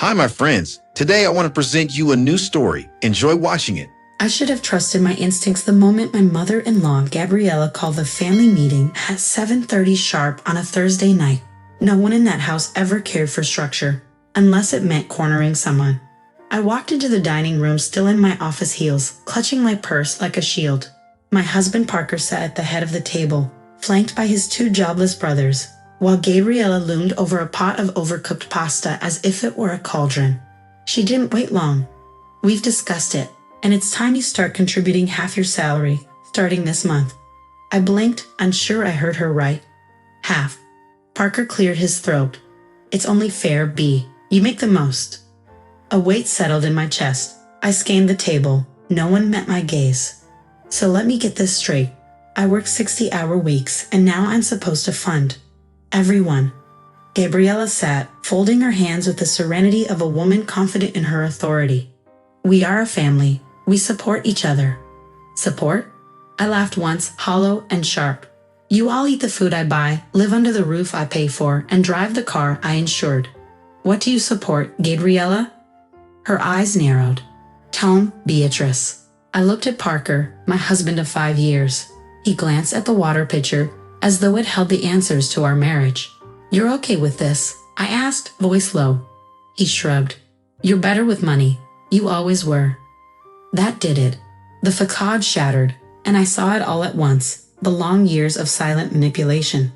Hi, my friends. Today I want to present you a new story. Enjoy watching it. I should have trusted my instincts the moment my mother-in-law, Gabriella, called the family meeting at 7:30 sharp on a Thursday night. No one in that house ever cared for structure, unless it meant cornering someone. I walked into the dining room still in my office heels, clutching my purse like a shield. My husband Parker sat at the head of the table, flanked by his two jobless brothers, while Gabriella loomed over a pot of overcooked pasta as if it were a cauldron. She didn't wait long. "We've discussed it, and it's time you start contributing half your salary, starting this month." I blinked, unsure I heard her right. "Half." Parker cleared his throat. "It's only fair, B. You make the most." A weight settled in my chest. I scanned the table. No one met my gaze. "So let me get this straight. I work 60-hour weeks, and now I'm supposed to fund everyone." Gabriella sat, folding her hands with the serenity of a woman confident in her authority. "We are a family. We support each other." "Support?" I laughed once, hollow and sharp. "You all eat the food I buy, live under the roof I pay for, and drive the car I insured. What do you support, Gabriella?" Her eyes narrowed. "Tone, Beatrice." I looked at Parker, my husband of 5 years. He glanced at the water pitcher, as though it held the answers to our marriage. "You're okay with this?" I asked, voice low. He shrugged. "You're better with money. You always were." That did it. The facade shattered, and I saw it all at once, the long years of silent manipulation.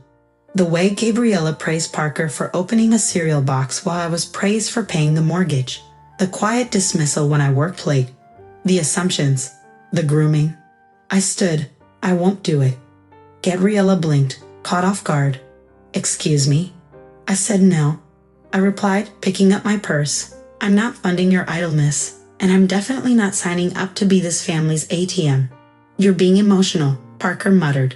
The way Gabriella praised Parker for opening a cereal box while I was praised for paying the mortgage. The quiet dismissal when I worked late. The assumptions. The grooming. I stood. "I won't do it." Gabriella blinked, caught off guard. "Excuse me?" I said no. I replied, picking up my purse. "I'm not funding your idleness, and I'm definitely not signing up to be this family's ATM." "You're being emotional," Parker muttered.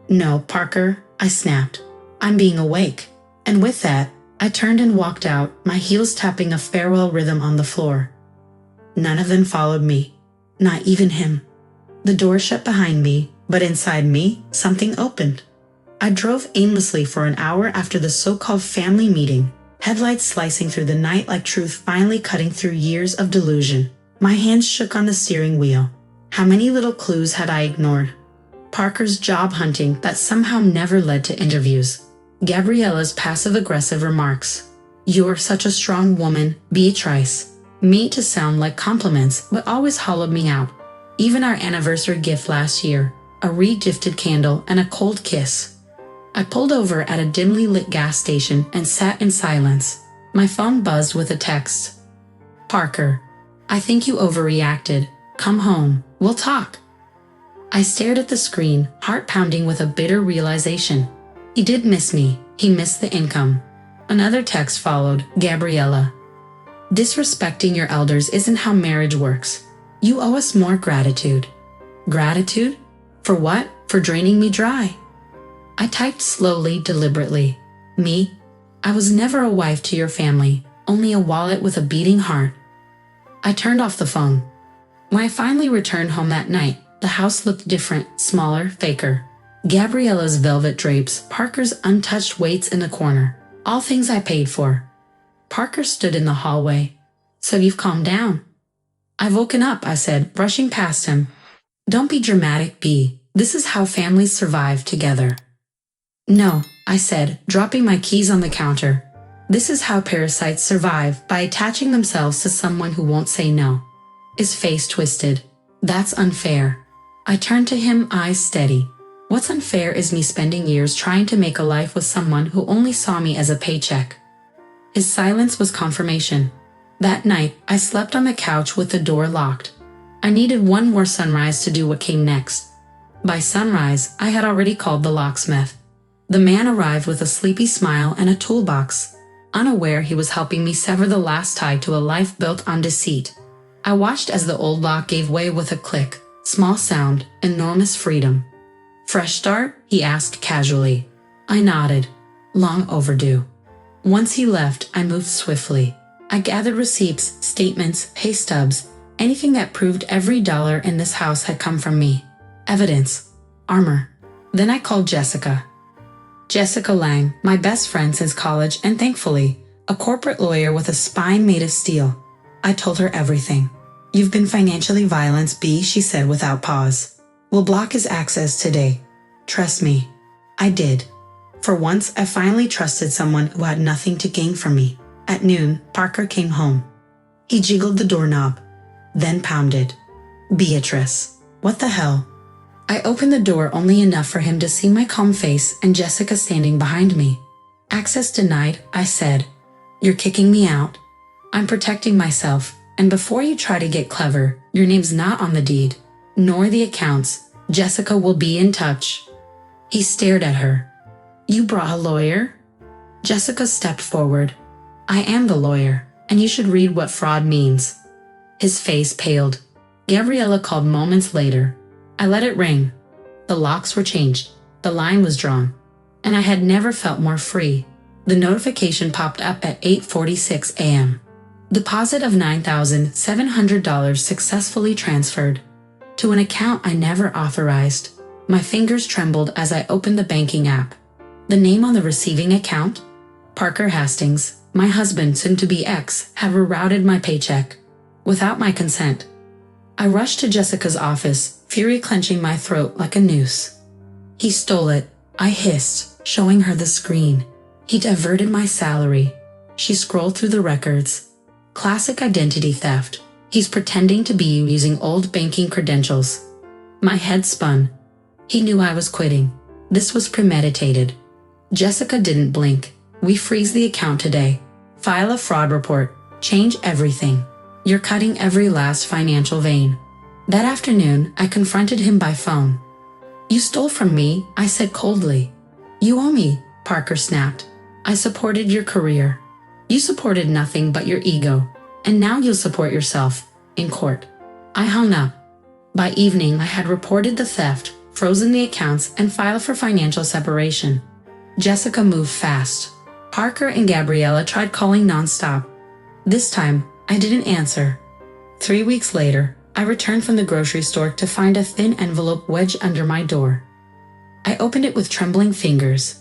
"No, Parker," I snapped. "I'm being awake." And with that, I turned and walked out, my heels tapping a farewell rhythm on the floor. None of them followed me. Not even him. The door shut behind me, but inside me, something opened. I drove aimlessly for an hour after the so-called family meeting, headlights slicing through the night like truth finally cutting through years of delusion. My hands shook on the steering wheel. How many little clues had I ignored? Parker's job hunting that somehow never led to interviews. Gabriella's passive-aggressive remarks. "You're such a strong woman, Beatrice." Meant to sound like compliments, but always hollowed me out. Even our anniversary gift last year, a re-gifted candle and a cold kiss. I pulled over at a dimly lit gas station and sat in silence. My phone buzzed with a text. "Parker, I think you overreacted. Come home. We'll talk." I stared at the screen, heart pounding with a bitter realization. He did miss me. He missed the income. Another text followed, "Gabriella, disrespecting your elders isn't how marriage works. You owe us more gratitude." Gratitude? For what? For draining me dry. I typed slowly, deliberately. Me? I was never a wife to your family, only a wallet with a beating heart. I turned off the phone. When I finally returned home that night, the house looked different, smaller, faker. Gabriella's velvet drapes, Parker's untouched weights in the corner. All things I paid for. Parker stood in the hallway. "So you've calmed down." "I've woken up," I said, brushing past him. "Don't be dramatic, B. This is how families survive together." "No," I said, dropping my keys on the counter. "This is how parasites survive, by attaching themselves to someone who won't say no." His face twisted. "That's unfair." I turned to him, eyes steady. "What's unfair is me spending years trying to make a life with someone who only saw me as a paycheck." His silence was confirmation. That night, I slept on the couch with the door locked. I needed one more sunrise to do what came next. By sunrise, I had already called the locksmith. The man arrived with a sleepy smile and a toolbox, unaware he was helping me sever the last tie to a life built on deceit. I watched as the old lock gave way with a click. Small sound, enormous freedom. "Fresh start?" he asked casually. I nodded. Long overdue. Once he left, I moved swiftly. I gathered receipts, statements, pay stubs, anything that proved every dollar in this house had come from me. Evidence. Armor. Then I called Jessica. Jessica Lang, my best friend since college and thankfully, A corporate lawyer with a spine made of steel. I told her everything. You've been financially violent, B, she said without pause. We'll block his access today. Trust me. I did. For once, I finally trusted someone who had nothing to gain from me. At noon, Parker came home. He jiggled the doorknob, then pounded. Beatrice. What the hell? I opened the door only enough for him to see my calm face and Jessica standing behind me. Access denied, I said. You're kicking me out. I'm protecting myself, and before you try to get clever, your name's not on the deed, nor the accounts. Jessica will be in touch. He stared at her. You brought a lawyer? Jessica stepped forward. I am the lawyer, and you should read what fraud means. His face paled. Gabriella called moments later. I let it ring. The locks were changed. The line was drawn. And I had never felt more free. The notification popped up at 8:46 a.m. Deposit of $9,700 successfully transferred to an account I never authorized. My fingers trembled as I opened the banking app. The name on the receiving account? Parker Hastings, my husband, soon-to-be ex, had rerouted my paycheck without my consent. I rushed to Jessica's office, fury clenching my throat like a noose. He stole it, I hissed, showing her the screen. He diverted my salary. She scrolled through the records. Classic identity theft. He's pretending to be using old banking credentials. My head spun. He knew I was quitting. This was premeditated. Jessica didn't blink. We freeze the account today. File a fraud report. Change everything. You're cutting every last financial vein. That afternoon, I confronted him by phone. You stole from me, I said coldly. You owe me, Parker snapped. I supported your career. You supported nothing but your ego. And now you'll support yourself, in court. I hung up. By evening, I had reported the theft, frozen the accounts, and filed for financial separation. Jessica moved fast. Parker and Gabriella tried calling nonstop. This time, I didn't answer. 3 weeks later, I returned from the grocery store to find a thin envelope wedged under my door. I opened it with trembling fingers.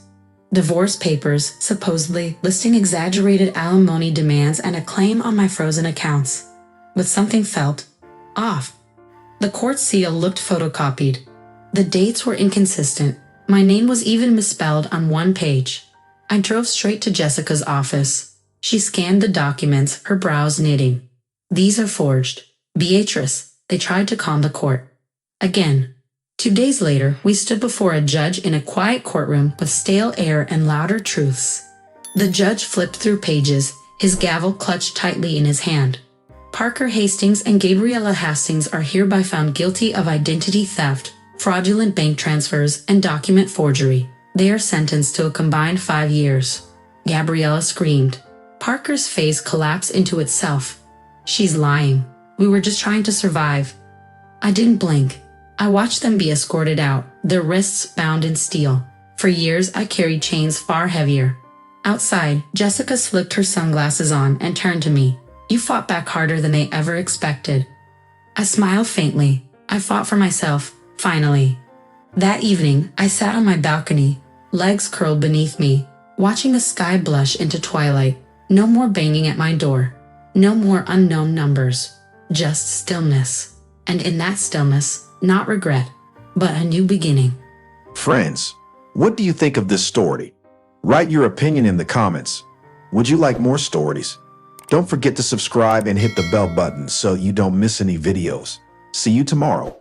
Divorce papers, supposedly listing exaggerated alimony demands and a claim on my frozen accounts. But something felt off. The court seal looked photocopied. The dates were inconsistent. My name was even misspelled on one page. I drove straight to Jessica's office. She scanned the documents, her brows knitting. These are forged. Beatrice, they tried to calm the court. Again. 2 days later, we stood before a judge in a quiet courtroom with stale air and louder truths. The judge flipped through pages, his gavel clutched tightly in his hand. Parker Hastings and Gabriella Hastings are hereby found guilty of identity theft, fraudulent bank transfers, and document forgery. They are sentenced to a combined 5 years. Gabriella screamed. Parker's face collapsed into itself. She's lying. We were just trying to survive. I didn't blink. I watched them be escorted out, their wrists bound in steel. For years, I carried chains far heavier. Outside, Jessica slipped her sunglasses on and turned to me. You fought back harder than they ever expected. I smiled faintly. I fought for myself, finally. That evening, I sat on my balcony, legs curled beneath me, watching the sky blush into twilight. No more banging at my door. No more unknown numbers. Just stillness. And in that stillness, not regret, but a new beginning. Friends, what do you think of this story? Write your opinion in the comments. Would you like more stories? Don't forget to subscribe and hit the bell button so you don't miss any videos. See you tomorrow.